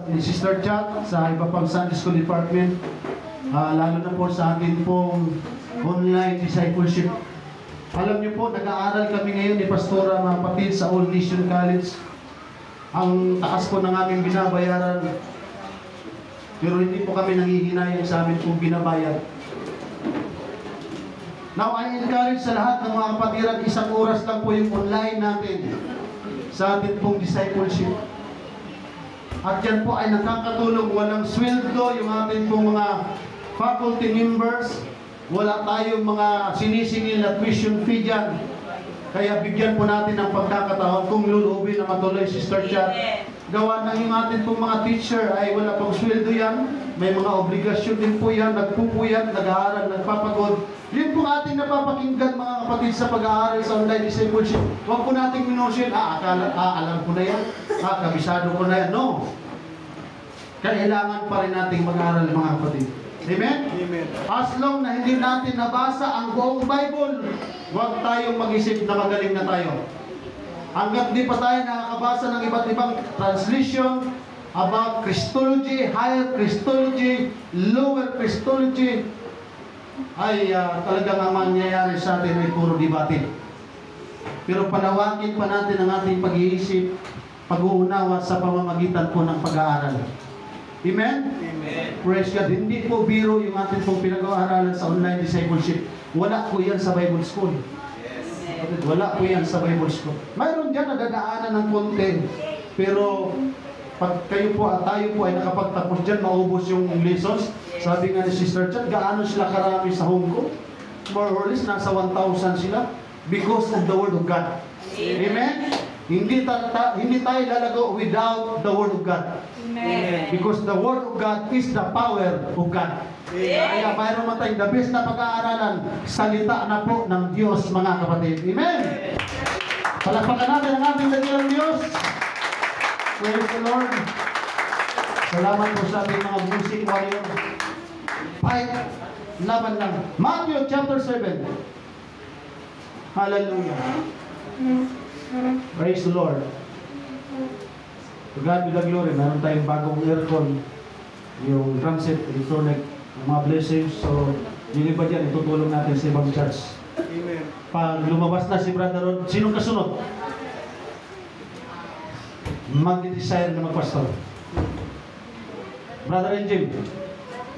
ni Sister Chat, sa iba pang Sunday School Department, lalo na po sa atin pong online discipleship. Alam niyo po, nag-aaral kami ngayon ni Pastora, mga kapatid, sa All Nation College. Ang taas po ng aming binabayaran, pero hindi po kami nangihinayang sa amin kung binabayad. Now, I encourage sa lahat ng mga kapatiran, 1 oras lang po yung online natin sa atin pong discipleship. At yan po ay nakakatulong, walang sweldo yung atin pong mga faculty members, wala tayong mga sinisingil na tuition fee dyan. Kaya bigyan po natin ng pagkakataon kung lulubin na matuloy, Sister Chat. Gawa ng yung atin pong mga teacher ay wala pang sweldo yan. May mga obligasyon din po yan, nagpupuyat, nag-aaral, nagpapagod. Yun po ating napapakinggan mga kapatid sa pag-aaral sa online discipleship. Huwag po nating minusin, alam ko na yan, kabisado ko na yan. No. Kailangan pa rin nating mag-aaral mga kapatid. Amen? Amen. As long na hindi natin nabasa ang buong Bible, huwag tayong mag-isip na magaling na tayo. Hanggat di pa tayo nakakabasa ng iba't ibang translation about Christology, higher Christology, lower Christology, ay talagang ang mangyayari sa atin ay puro debate. Pero palawakin pa natin ang ating pag-iisip, pag-uunawa sa pamamagitan po ng pag-aaral. Amen? Amen. Praise God. Hindi po biro yung ating pong pinag-aaralan sa online discipleship. Wala po yan sa Bible School. Yes. Wala po yan sa Bible School. Mayroon dyan nadadaanan ng content. Pero pag kayo po at tayo po ay nakapagtapos dyan, maubos yung lessons. Sabi nga ni Sister Chat, gaano sila karami sa Hong Kong? More or less, nasa 1,000 sila because of the Word of God. Amen? Hindi tayo lalago without the Word of God. Amen. Because the Word of God is the power of God. Kaya mayroon man tayong the best na pag-aaralan, salita na po ng Diyos, mga kapatid. Amen. Palakpakan natin ang ating dakilang Diyos. Praise the Lord. Salamat po sa ating mga music warrior. Fight, laban lang. Matthew chapter 7. Hallelujah. Praise the Lord. To God be the glory. Meron tayong bagong aircon, yung drum set, electronic, mga blessings. So, yung iba dyan, itutulong natin sa ibang church. Amen. Pag lumabas na si Brother Rod, sinong kasunod? Mag-desire na magpastor. Brother and Jim,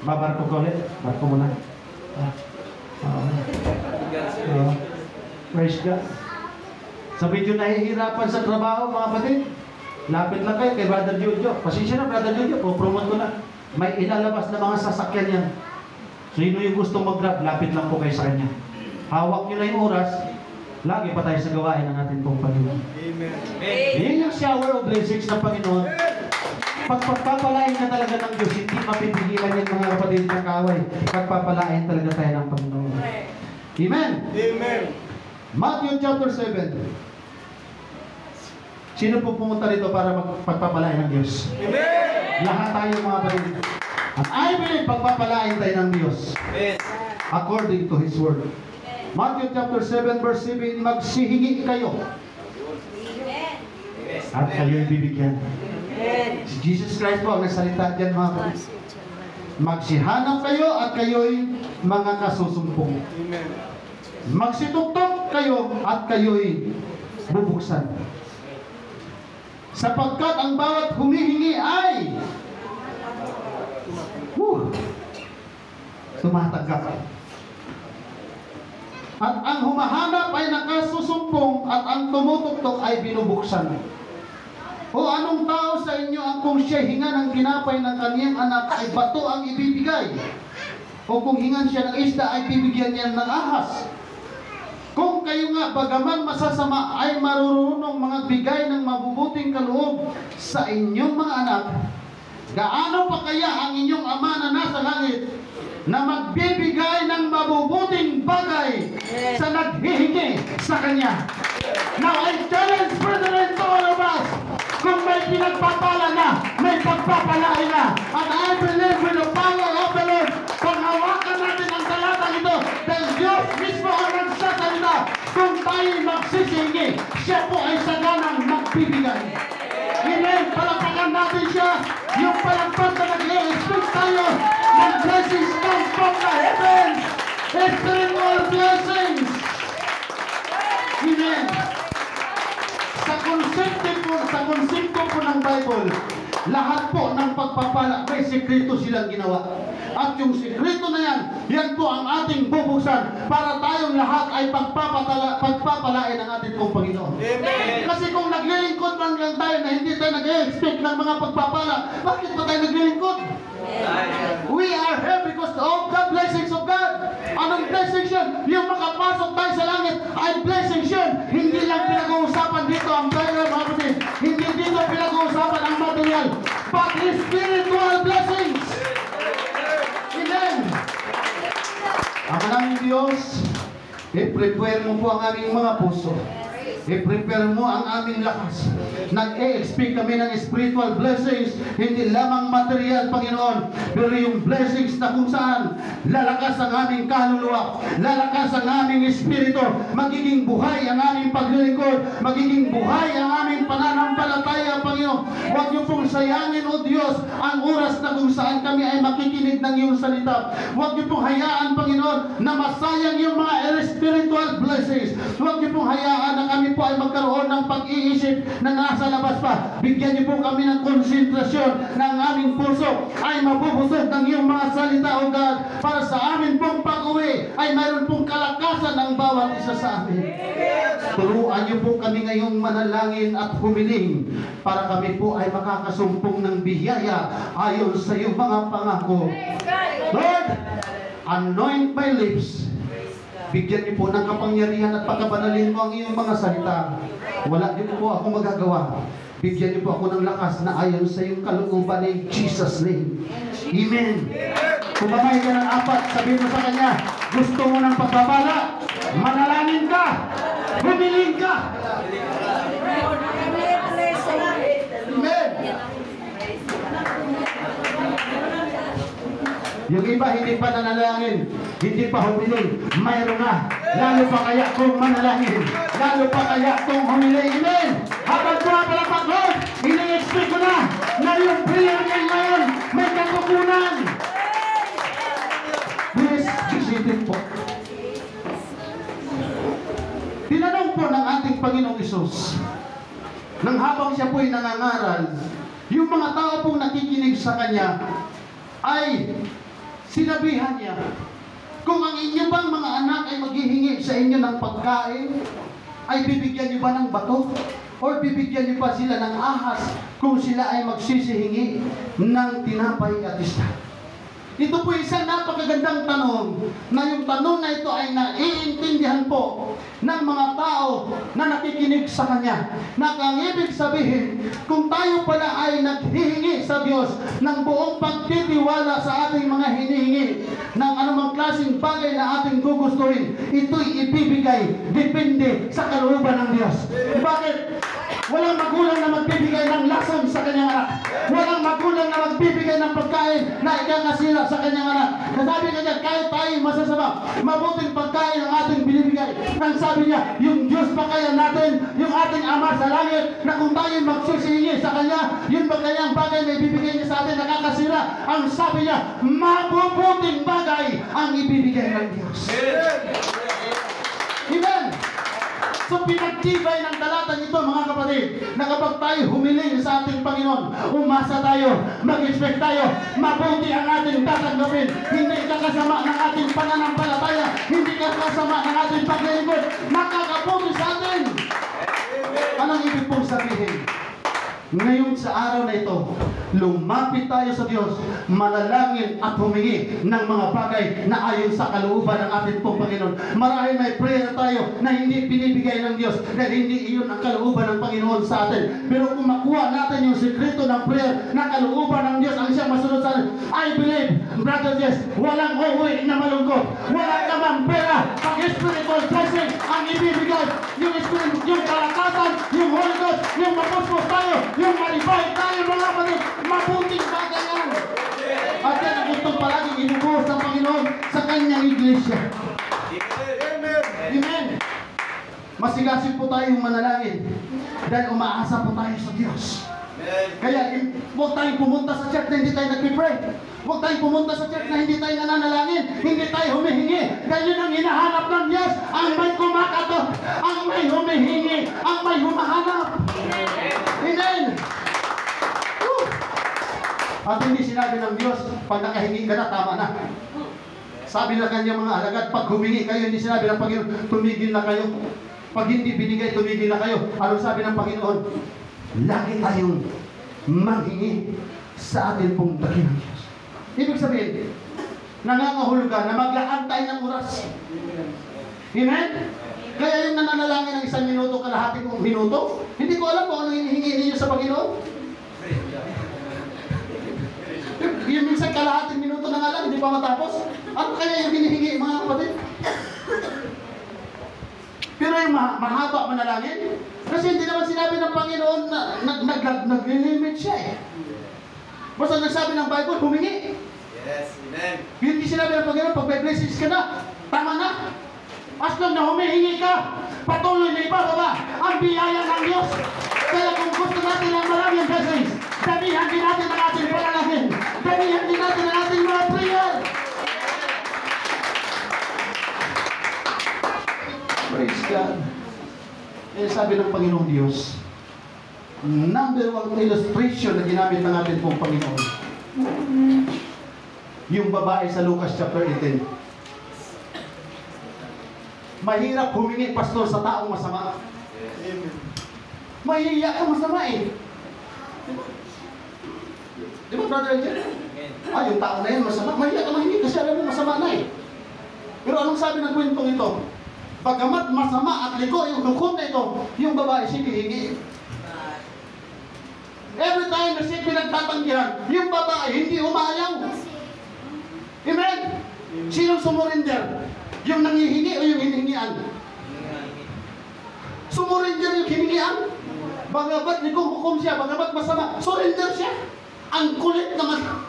babarko ko ulit. Barko mo na. Praise God. Sa medyo nahihirapan sa trabaho, mga kapatid, lapit lang kayo kay Brother Jojo. Pasensya na, Brother Jojo, promote ko na. May ilalabas na mga sasakyan yan. Sino yung gustong mag-grab, lapit lang po kayo sa kanya. Hawak nyo na yung oras, lagi pa tayo sa gawain ng ating pong Panginoon. Amen. Yan yung shower of blessings ng Panginoon. Pagpapalain na talaga ng Diyos, hindi mapipigilan yung mga kapatid ng kaway. Pagpapalain talaga tayo ng Panginoon. Amen. Amen. Matthew chapter 7. Sino po pumunta rito para pagpapalain ng Diyos? Amen! Lahat tayo mga kapatid. At I believe pagpapalain tayo ng Diyos. Amen. According to His Word. Matthew chapter 7 verse 7, magsihingi kayo. Amen. At kayo'y bibigyan. Amen. Si Jesus Christ po ang nasalita dyan mga kapatid. Magsihanap kayo at kayo'y mga kasusumpong. Amen. Magsitugtog kayo at kayo'y bubuksan. Sapagkat ang bawat humihingi ay tumatanggap. At ang humahanap ay nakasusumpong at ang tumutugtog ay binubuksan. O anong tao sa inyo ang kung siya hinga ng tinapay ng kaniyang anak ay bato ang ibibigay? O kung hingan siya ng isda ay bibigyan niya ng ahas? Kung kayo nga bagaman masasama ay marurunong mga bigay ng mabubuting kaloob sa inyong mga anak, gaano pa kaya ang inyong Ama na nasa langit na magbibigay ng mabubuting bagay sa naghihingi sa Kanya? Now I challenge brethren to all of us, kung may pinagpapala na, may pagpapalain na. At I believe with the power of the Lord, kung hawakan natin ang talatang ito, dahil Diyos mismo ang nagsasalita, kung tayo magsisingi, siya po ay saganang magbibigay. Amen. Palakpakan natin siya. Yung lahat po ng pagpapala, may sekreto silang ginawa. At yung sekreto na yan, yan po ang ating bubuksan para tayong lahat ay pagpapalain ng ating pong Panginoon. Amen. Kasi kung naglilingkod man lang tayo na hindi tayo nag-expect ng mga pagpapala, bakit pa tayo naglilingkod? We are here because of the blessings of God. Anong blessings yun? Yung makapasok tayo sa langit ay blessings yun. Hindi lang pinag-uusapan dito ang pera, mga kapatid. Hindi dito pinag-uusapan ang material, but spiritual blessings. Amen. Ang aming Diyos, i-prepare mo po ang aming mga puso. I-prepare mo ang aming lakas. Nag-e-expect kami ng spiritual blessings, hindi lamang material, Panginoon, pero yung blessings na kung saan lalakas ang aming kaluluwa, lalakas ang aming espiritu, magiging buhay ang aming paglilingkod, magiging buhay ang aming pananampalataya, Panginoon. Huwag niyo pong sayangin, O Diyos, ang oras na kung saan kami ay makikinig ng iyong salita. Huwag niyo pong hayaan, Panginoon, na masayang yung mga spiritual blessings. Huwag niyo pong hayaan na kami po ay magkaroon ng pag-iisip na nasa labas pa. Bigyan niyo po kami ng konsentrasyon ng aming puso ay mabubusog ng iyong mga salita, O God, para sa amin pong pag-uwi ay mayroon pong kalakasan ng bawat isa sa amin. Turuan niyo po kami ngayong manalangin at humiling para kami po ay makakasumpong ng biyaya ayon sa iyong mga pangako. Lord, anoint my lips. Bigyan niyo po ng kapangyarihan at pagkabanalin mo ang iyong mga salita. Wala niyo po ako magagawa. Bigyan niyo po ako ng lakas na ayon sa iyong kalooban in Jesus' name. Amen. Kumamay ka ng apat, sabihin mo sa Kanya, gusto mo ng pagbabala, manalangin ka, humiling ka. Amen. Yung iba hindi pa nanalangin, hindi pa humiling, mayroon na. Lalo pa kaya kung manalangin, lalo pa kaya kung humiling. Amen. Habang pumapalapag, Lord, ini-expect ko na yung prayer niya ngayon may katutunan. Please, isipin po. Tinanong po ng ating Panginoong Isus, nang habang siya po'y nangangaral, yung mga tao pong nakikinig sa Kanya, ay sinabihan niya, kung ang inyo bang mga anak ay maghihingi sa inyo ng pagkain, ay bibigyan niyo ba ng bato? O bibigyan niyo ba sila ng ahas kung sila ay magsisihingi ng tinapay at isda? Ito po isang napakagandang tanong na yung tanong na ito ay naiintindihan po ng mga tao na nakikinig sa Kanya. Na ang ibig sabihin, kung tayo pala ay naghihingi sa Diyos ng buong pagtitiwala sa ating mga hinihingi, ng anumang klaseng bagay na ating gugustuhin, ito'y ibibigay depende sa kalooban ng Diyos. Bakit? Walang magulang na magbibigay ng lason sa kanyang anak. Walang magulang na magbibigay ng pagkain na ikakasira sa kanyang anak. Nasabi niya, kahit tayo masasama, mabuting pagkain ang ating binibigay. Nang sabi niya, yung Diyos pa kaya natin, yung ating Ama sa langit, na kung tayo magsusingi sa Kanya, yun ba kayang bagay na ibibigay niya sa atin nakakasira? Ang sabi niya, mabubuting bagay ang ibibigay ng Diyos. Amen. So pinagtibay ng talatang ito, mga kapatid, na kapag tayo humiling sa ating Panginoon, umasa tayo, mag-expect tayo, mabuti ang ating tatanggapin. Hindi kakasama ng ating pananampalataya, hindi kakasama ng ating paglilingkod, makakabuti sa atin. Anong ibig pong sabihin? Ngayon sa araw na ito, lumapit tayo sa Diyos, manalangin at humingi ng mga bagay na ayon sa kalooban ng ating pong Panginoon. Marahil may prayer tayo na hindi binibigay ng Diyos dahil hindi iyon ang kalooban ng Panginoon sa atin. Pero kung makuha natin yung sekreto ng prayer na kalooban ng Diyos ang siyang masunod sa atin, I believe, Brother Jess, walang uuwi na malungkot, walang kamang pera, pag spiritual blessing ang ibibigay, yung spirit, yung kalakasan, yung Holy Ghost, yung mapuspos tayo, yung malibay tayo, mga kapatid, mabuting bagay yan. At yan ang gusto palaging inubuhos ng Panginoon sa kanyang iglesia. Amen. Masigasig po tayong manalangin dahil umaasa po tayo sa Diyos. Kaya huwag tayong pumunta sa church na hindi tayo nagpipray. Huwag tayong pumunta sa church na hindi tayo nananalangin, hindi tayo humihingi. Dahil yun ang hinahanap ng Diyos. Ang may kumakato, ang may humihingi, ang may humahanap. Amen. At hindi sinabi ng Diyos, pag nakahingi ka na, tama na. Sabi na kanyang mga alagad, pag humingi kayo, hindi sinabi ng Panginoon, tumigil na kayo. Pag hindi binigay, tumigil na kayo. Ano sabi ng Panginoon? Lagi tayong manghingi sa atin pong dakilang Diyos. Ibig sabihin, nangangahulugan na maglaan tayo ng oras. Amen? Kaya yung nananalangin ng 1 minuto, kalahating minuto, hindi ko alam kung ano hinihingi ninyo sa Panginoon. Yung minsan kalahating minuto na nga lang, hindi pa matapos. Ano kaya yung hinihingi, mga kapatid? Pero yung mahaba manalangin, kasi hindi naman sinabi ng Panginoon na nag-limit siya eh. Basta nagsabi ng Bible, humingi. Yes, amen. Hindi sinabi ng Panginoon, pag may blessings ka na, tama na. As long na humihingi ka, patuloy na ibababa ang biyaya ng Diyos. Kaya kung gusto natin ang maraming blessings, damihan din natin ang ating panalangin. Damihan din natin ang ating mga prayer. Praise God. Eh, sabi ng Panginoong Diyos, number 1 illustration na ginamit ng ating pong Panginoon, yung babae sa Lucas chapter 18. Mahirap humingi, pastor, sa taong masama. Mahihiya ka, masama eh. Di ba, brother Angel? Yung tao na yan, masama. Mahihiya ka mahingi kasi alam mo, masama na eh. Pero anong sabi ng kwentong ito? Bagamat masama at liko yung hukom na ito, yung babae siya hihingi. Every time na siya pinagtatanggihan, yung babae hindi umayaw. Amen? Sinong sumurinder? Yung nangihingi o yung hinihingian? Sumurinder yung hinihingian? Bagamat likong hukom siya, bagamat masama, surrender siya. Ang kulit naman.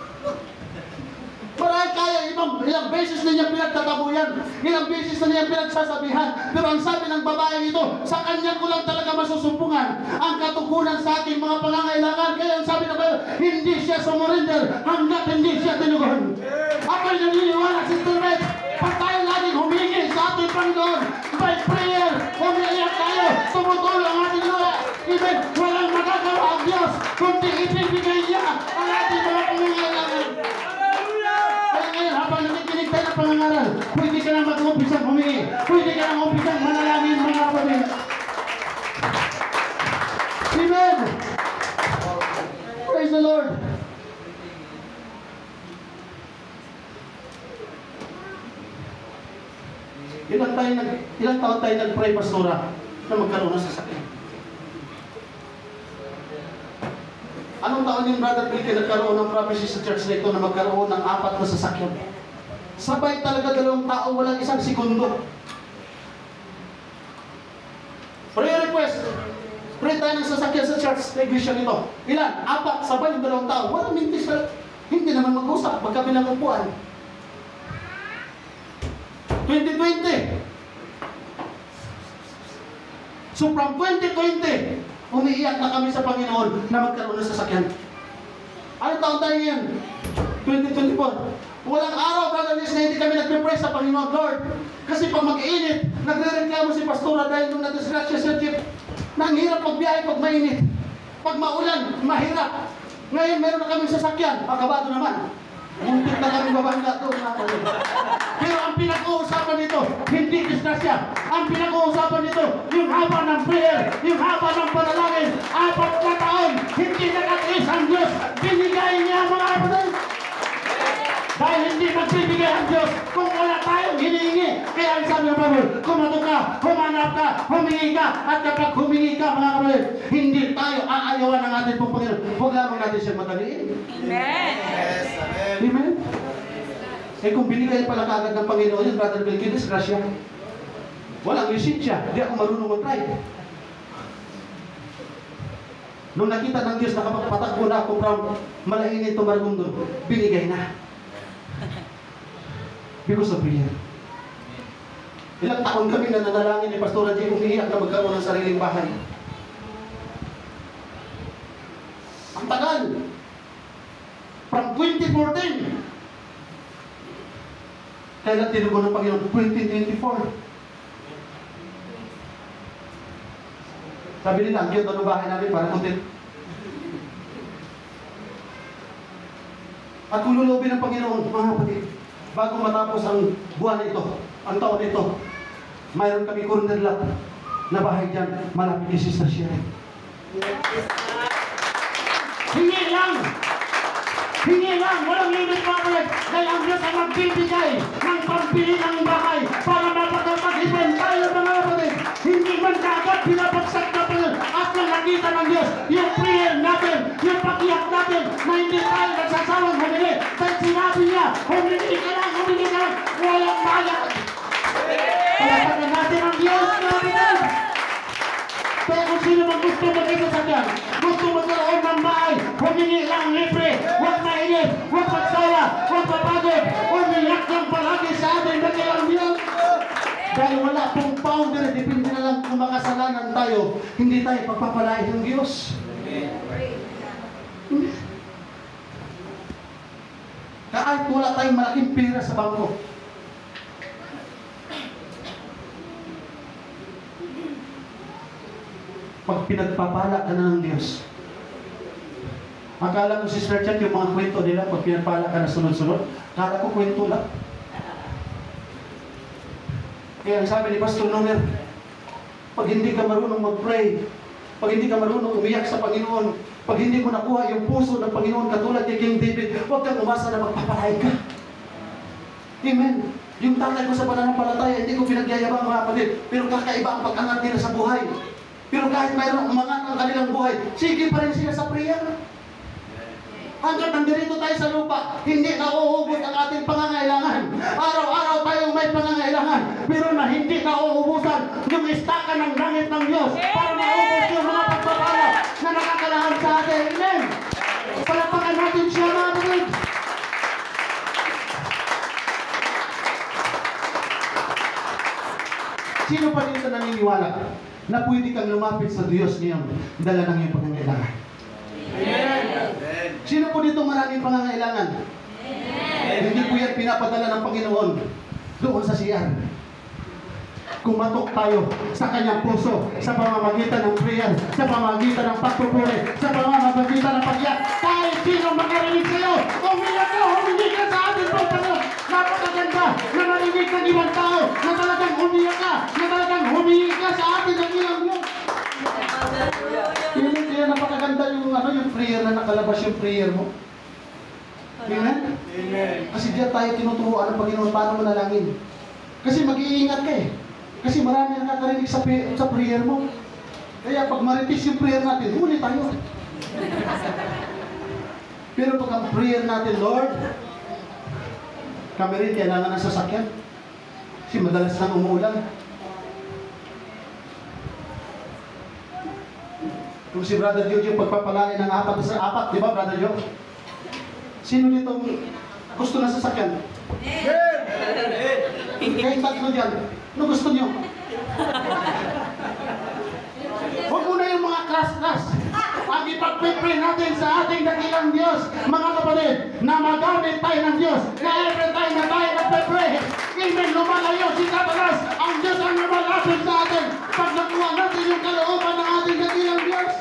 Marahil kaya ilang beses na niya pinagtatabuyan, ilang beses na niya pinagsasabihan, pero ang sabi ng babae ito, sa kanya ko lang talaga masusumpungan ang katugunan sa aking mga pangangailangan. Kaya ang sabi ng babae, hindi siya sumurinder hanggat hindi siya tinugon. Ako'y naniniwala, Sister Beth, pag tayo laging humingi sa ating Panginoon, by prayer, umiiyak tayo, tumutulong ang ating luha. Even walang magagawa ang Diyos, kundi ibibigay niya ang ating mga pangangailangan. Habang nakikinig tayo ng pangangaral, pwede ka lang mag-umpisang humingi, pwede ka lang umpisang manalangin, mga kapatid. Amen! Praise the Lord! Ilang taon tayo nag-pray, pastora, na magkaroon ng sasakyan? Anong taon yung Brother Bill nagkaroon ng prophecy sa church na ito na magkaroon ng 4 na sasakyan? Sabay talaga 2 tao, walang isang segundo. Prayer request. Pray tayo ng sasakyan sa church na iglesia nito. Ilan? 4, sabay yung 2 tao. Walang mintis na, hindi naman mag-usap, magkabilang upuan. 2020. So from 2020, umiiyak na kami sa Panginoon na magkaroon ng sasakyan. Anong taon tayo ngayon? 2024. Walang araw, brother, na hindi kami nagpe-pray sa Panginoon, Lord. Kasi pag mag-init, nagre-reklamo si Pastora dahil nung nadisgrasya sa jeep, na ang hirap magbiyahe pag mainit. Pag maulan, mahirap. Ngayon, meron na kami sasakyan. Pagkabado naman. Muntik na kami babangga doon. Pero ang pinag-uusapan nito, hindi disgrasya. Ang pinag-uusapan nito, yung haba ng prayer, yung haba ng panalangin, 4 na taon, hindi nakatiis ang Diyos. Binigay niya mga kapatid. Dahil hindi magbibigay ang Diyos kung wala tayong hinihingi. Kaya ang sabi ng Bible, kumato ka, humanap ka, humingi ka, at kapag humingi ka, mga kapatid, hindi tayo aayawan ng ating pong Panginoon. Huwag lamang natin siyang madaliin. Amen. Yes, amen. Amen? Eh kung binigay pala kagad ng Panginoon yun, Brother Bill, disgrasya. Walang lisensya, hindi ako marunong mag-drive. Nung nakita ng Diyos na kapag patakbo na ako from Malainit to Maragondon, binigay na. Because of prayer. Ilang taon kami na nanalangin ni Pastora J. umiiyak na magkaroon ng sariling bahay. Ang tagal. From 2014. Kailan tinugon ng Panginoon? 2024. Sabi nila, ang cute ng bahay namin para kuntit. At kung lulubin ng Panginoon, mga kapatid, bago matapos ang buwan na ito, ang taon na ito, mayroon kami corner lot na bahay dyan, malapit kay Sister Sharon. Hingi lang! Hingi lang! Walang limit mga kapatid! Dahil ang Diyos ay magbibigay ng pambili ng bahay para mapagpag-ipon tayo mga kapatid. Hindi man kaagad pinapagsak na po yun at nang nakita ng Diyos yung prayer natin, yung pag-iyak natin na hindi tayo nagsasawang humingi. Dahil sinabi niya, humingi ka lang, walang bayad. Palapagan natin ang Diyos mga kapatid. Kaya kung sino man gusto mag-isa sa Diyos, gusto magkaroon ng bahay, humingi lang libre, huwag mainit, huwag magsawa, huwag mapagod, umiyak lang palagi sa atin na kailang Diyos. Dahil wala pong founder, depende na lang kung makasalanan tayo, hindi tayo pagpapalain ng Diyos. Kahit wala tayong malaking pera sa bangko, pag pinagpapala ka na ng Diyos, akala ko Sister Chat yung mga kwento nila, pag pinagpala ka na sunod-sunod, akala ko kwento lang. Kaya ang sabi ni Pastor Nomer, pag hindi ka marunong mag-pray, pag hindi ka marunong umiyak sa Panginoon, pag hindi mo nakuha yung puso ng Panginoon katulad ni King David, huwag kang umasa na magpapalay ka. Amen. Yung tatay ko sa pananampalataya, hindi ko pinagyayabang mga kapatid, pero kakaiba ang pag-angat nila sa buhay. Pero kahit mayroong umangat ang kanilang buhay, sige pa rin sila sa prayer. Hanggang nandito tayo sa lupa, hindi nauubos ang ating pangangailangan. Araw-araw tayong may pangangailangan, pero na hindi nauubusan yung istaka ng langit ng Diyos para maubos yung mga pagpapala na nakakalahan sa atin. Amen! Palapakan natin siya mga kapatid. Sino pa dito naniniwala na pwede kang lumapit sa Diyos ngayon, dala ng iyong pangangailangan? Amen. Sino po dito maraming pangangailangan? Hindi po yan pinapadala ng Panginoon doon sa CR. Kumatok tayo sa kanyang puso, sa pamamagitan ng prayer, sa pamamagitan ng pagpupuri, sa pamamagitan ng pag-iyak. Kahit sino makarinig sa'yo, umiyak ka, humingi ka sa atin po, Panginoon. Napakaganda na marinig ng ibang tao, na talagang umiyak ka, na talagang humingi ka sa atin ng ilang Diyos. Kaya napakaganda yung prayer na nakalabas yung prayer mo. Amen? Amen. Kasi diyan tayo tinuturuan ng Panginoon paano manalangin. Kasi mag-iingat ka eh. Kasi marami nakakarinig sa prayer mo. Kaya pag maritis yung prayer natin, huli tayo. Pero pag ang prayer natin, Lord, kami rin kailangan ng sasakyan. Kasi madalas nang umuulan. Kung si Brother Jojo pagpapalain ng 4 sa 4, di ba Brother Jojo? Sino dito gusto na sasakyan? Kayong tatlo dyan, ano gusto nyo? Huwag muna yung mga crush-crush. Ang ipag-pray natin sa ating dakilang Diyos, mga kapatid, na magamit tayo ng Diyos, na every time na tayo nagpe-pray, amen, lumalayo si Satanas, ang Diyos ang lumalapit sa atin, pag nakuha natin yung kalooban ng ating dakilang Diyos.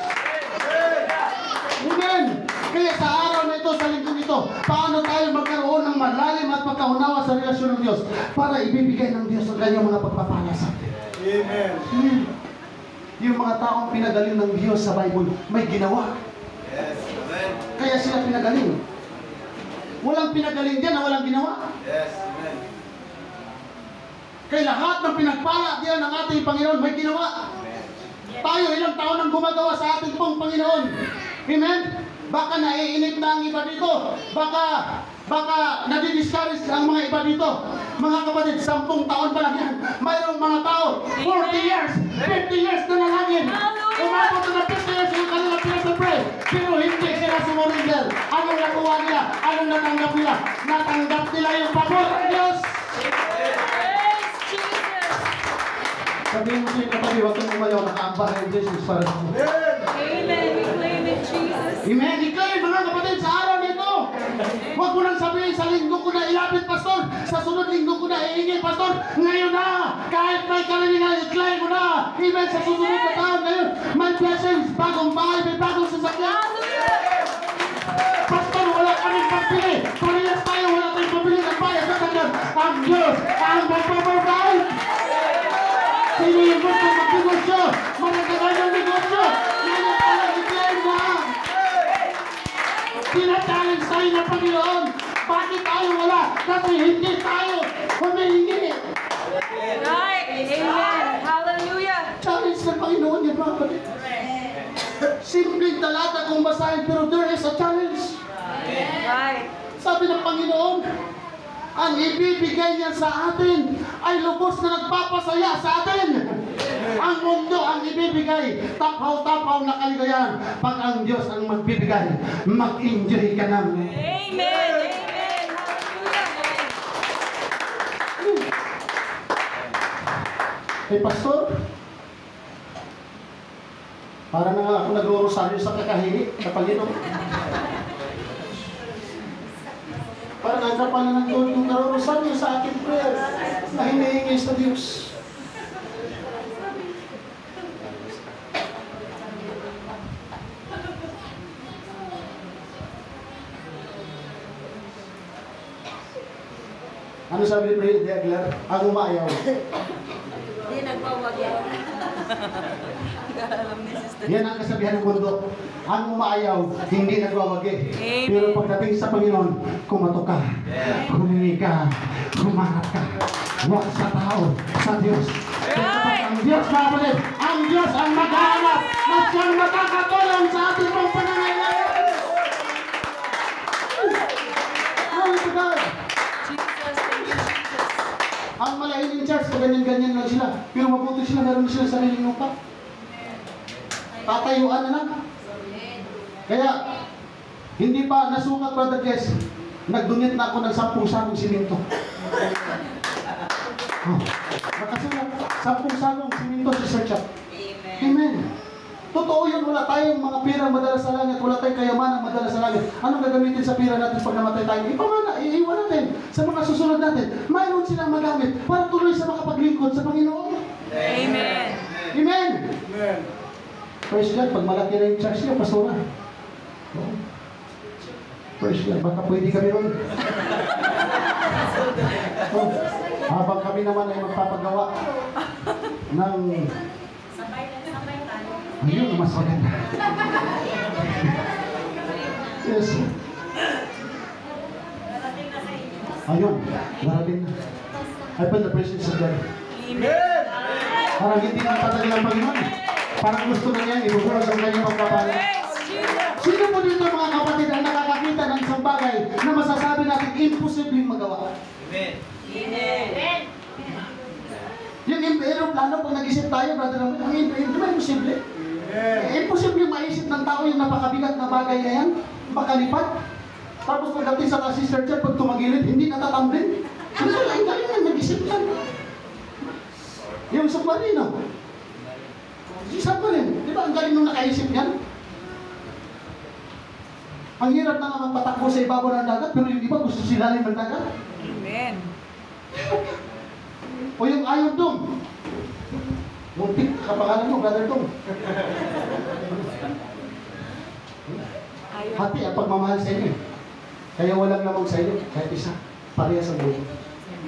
Amen. Kaya sa araw na ito, sa lingkong ito, paano tayo magkaroon ng malalim at pagkaunawa sa relasyon ng Diyos para ibibigay ng Diyos ang kanyang mga pagpapala sa atin. Amen. Yung mga taong pinagaling ng Diyos sa Bible, may ginawa. Yes. Amen. Kaya sila pinagaling. Walang pinagaling diyan na walang ginawa. Yes. Amen. Kaya lahat ng pinagpala diyan ng ating Panginoon, may ginawa. Tayo ilang taon ang gumagawa sa ating pong Panginoon. Amen? Baka naiinip na ang iba dito. Baka nadidiscourage ang mga iba dito. Mga kapatid, 10 taon pa lang yan. Mayroong mga tao, 40 years, 50 years na nalangin. Umabot na 50 years yung kanilang pinag-pray. Pero hindi sila sumurinder. Anong nakuha nila? Anong natanggap nila? Natanggap nila yung pabor ng Diyos. Sabihin mo siya kapatid, huwag kang umayaw, nakaambara yung Jesus para sa mo. Amen. We claim it, Jesus. Amen. Declare mga kapatid sa araw nito. Huwag mo nang sabihin sa linggo ko na ilapit, Pastor. Sa sunod linggo ko na iingay, Pastor. Ngayon na. Kahit may kalilingan, i-declare mo na. Amen. Sa susunod na taon ngayon, may blessings. Bagong bahay, may bagong sasakyan. Pastor, wala kaming pagpili. Kasi hindi tayo humihingi. Right. Amen. Hallelujah. Challenge ng Panginoon yan, mga kapatid. Simpleng talata kung basahin, pero there is a challenge. Right. Sabi ng Panginoon, ang ibibigay niya sa atin ay lubos na nagpapasaya sa atin. Ang mundo ang ibibigay, tapaw-tapaw na kaligayahan. Pag ang Diyos ang magbibigay, mag-enjoy ka namin. Amen. Amen. Hallelujah. Eh, Pastor, para na nga ako nag-urosaryo sa kakahingi sa Panginoon. Para nga ka pala nag-urosaryo sa aking prayer na hinihingi sa Diyos. Ano sabi ni Brad Degler? Ang umayaw. Hindi nagpawag yan. Yan ang kasabihan ng mundo. Ang umaayaw, hindi nagwawagi. Amen. Pero pagdating sa Panginoon, kumato ka, humingi ka, humanap ka. Huwag sa tao, sa Diyos. Kaya kapag ang Diyos, mga kapatid, ang Diyos ang maghahanap at siyang makakatulong sa ating mga panangailangan. Glory to God. Jesus, thank you, Jesus. Ang malaking church, ganyan-ganyan lang sila. Pero mabuti sila, meron sila sariling lupa. Tatayuan na lang. Kaya, hindi pa nasukat, Brother Jess, nag-donate na ako ng 10 sagong simento. Oh, nakasulat, 10 sagong simento sa search up. Amen. Totoo yun, wala tayong mga pira madala sa langit, wala tayong kayamanan madala sa langit. Anong gagamitin sa pira natin pag namatay tayo? Ipamana, iiwan natin sa mga susunod natin. Mayroon silang magamit para tuloy sa makapaglingkod sa Panginoon. Amen. Amen. Amen. Praise God, pag malaki na yung church niyo, pastora. Oh. Praise God, baka pwede kami ron. Oh. Habang kami naman ay magpapagawa ng... Ayun, mas maganda. Yes. Ayun, darating na. I feel the presence of God. Amen. Parang hindi na tatali ang Panginoon. Parang gusto na niya, ibuburas ang kanyang pagpapala. Praise Jesus. Sino po dito mga kapatid ang nakakakita ng isang bagay na masasabi natin imposibleng magawa? Amen. Amen. Yung aeroplano, pag nag-isip tayo, brother, ang di ba imposible? Imposible maisip ng tao yung napakabigat na bagay na yan, makalipad. Tapos pagdating sa Sister Church, pag tumagilid, hindi natatamblin. Ano sila, ang galing yan, nag-isip yan. Yung submarino. Yung submarino, di ba ang galing nung nakaisip yan? Ang hirap na nga magpatakbo sa ibabaw ng dagat, pero yung iba gusto silalim ng dagat. Amen. O yung Iron Dome. Muntik, kapangalan mo, Brother Dome. Hati ang pagmamahal sa inyo. Kaya walang lamang sa inyo, kahit isa. Pareha sa buhay.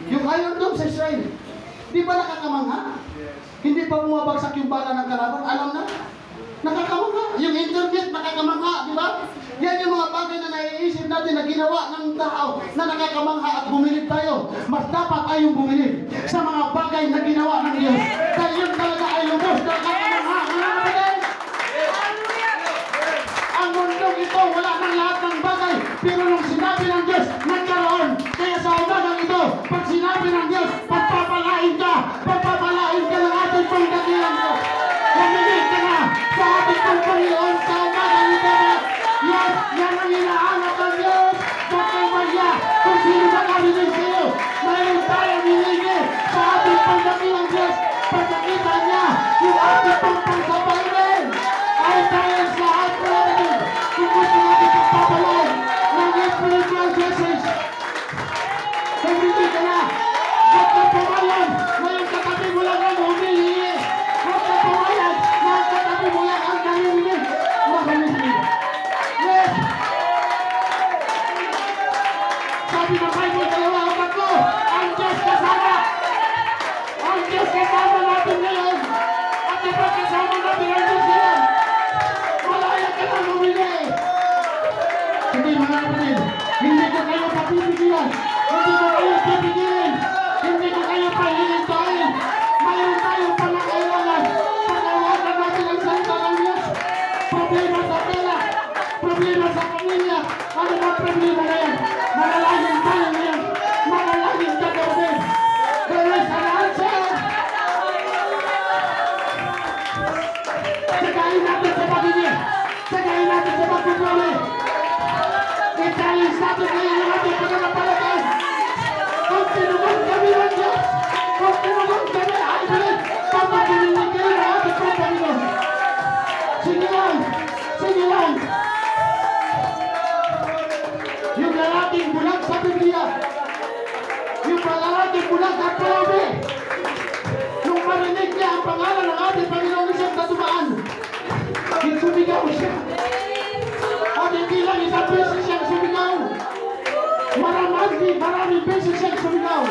Yung Iron Dome sa Israel, di ba nakakamangha? Hindi pa bumabagsak yung bala ng kalaban, alam na? Nakakamangha. Yung internet, nakakamangha, di ba? Yan yung mga bagay na naiisip natin na ginawa ng tao na nakakamangha at bumilib tayo. Mas dapat tayong bumilib sa mga bagay na ginawa ng Diyos. Dahil yun talaga ay lubos na nakakamangha. Mga kapatid! Ang mundong ito, wala nang lahat ng bagay. Pero nung sinabi ng Diyos, nagkaroon. Kaya sa umagang ito, pag sinabi ng Diyos, pagpapalain ka ng ating pangdakilan ko. Humingi ka na sa ating pangpanginoon sa umagang ito. Yes, yan ang hinahanap ng Diyos. Pagkamaya, kung sino ba karinig sa'yo, mayroon tayong hiningi sa ating pangdakilan Diyos. Pagkakita niya, yung ating pangpangsabayin ay tayo sa atin. Kung gusto natin pagpapalay ng spiritual blessings, humingi ka na. Huwag ka pumayan na yung katabi mo lang ang humihingi. Huwag ka pumayan na yung katabi mo lang ang nangihingi. Mahalin. Yes! Sabi ng Bible, 2 o 3, ang Diyos kasama. Ang Diyos kasama natin ngayon. At kapag kasama natin ang Diyos ngayon, malaya ka na humili. Hindi mga kapatid, hindi ko kayo papipigyan. Hindi ko Yung lalaking bulag sa Biblia. Yung lalaking bulag sa Probe. Nung marinig niya ang pangalan ng ating Panginoong Isus na dumaan, sumigaw siya. At hindi lang isang beses siyang sumigaw. Maraming beses siyang sumigaw.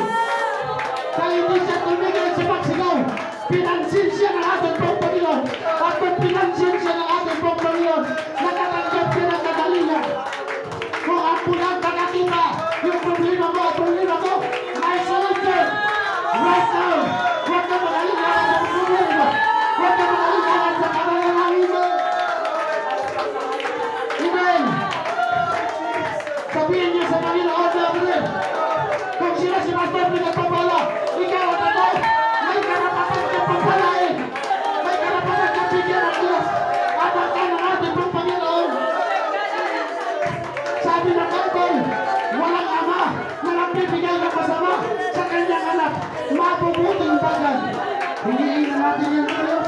Kaya hindi siya tumigil sa pagsigaw. Pinansin siya ng ating pong Panginoon. At kung pinansin siya ng ating pong Panginoon, nakatanggap siya ng kagalingan. Kung ang pulang nakakita, yung problema mo at problema ko, ay solution. Right now, huwag ka magalingan sa problema. Huwag ka magalingan sa kabalalangin mo. Amen. Sabihin niyo sa Panginoon na amen. Kung sila si Pastor pinagpapala, ikaw at ako, may karapatan kang pagpalain. May karapatan kang bigyan ng Diyos. At ang ng ating pong Panginoon. Sabi ng Bible, walang ama na nagbibigay ng masama sa kanyang anak. Mabubuting bagay. Hingin natin yan sa Diyos.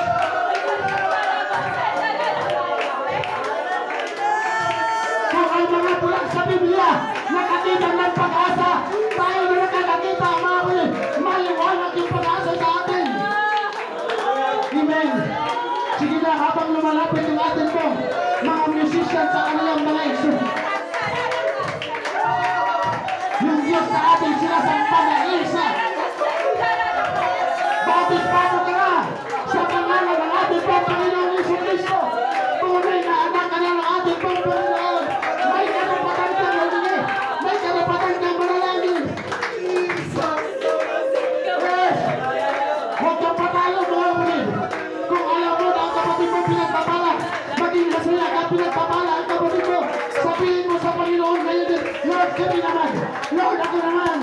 Kung ang mga bulag sa Biblia nakakita ng pag-asa, tayo na nakakita ang mga bulag, maliwanag yung pag-asa sa atin. Amen. Sige na, habang lumalapit yung atin po, mga musician sa kanilang mga instrument. Yung Diyos na ating sinasamba na isa. Bautismado ka na sa pangalan ng ating pong Panginoong Isus Kristo. Tunay na anak ka na ng ating pong Panginoon. May karapatan kang humingi. May karapatan kang manalangin. Yes! Huwag kang patalo mga ulit. Kung alam mo na ang kapatid mo pinagpapala, maging masaya ka pinagpapala ang kapatid mo. Sabihin mo sa Panginoon ngayon din, Lord, kami naman. Lord, ako naman.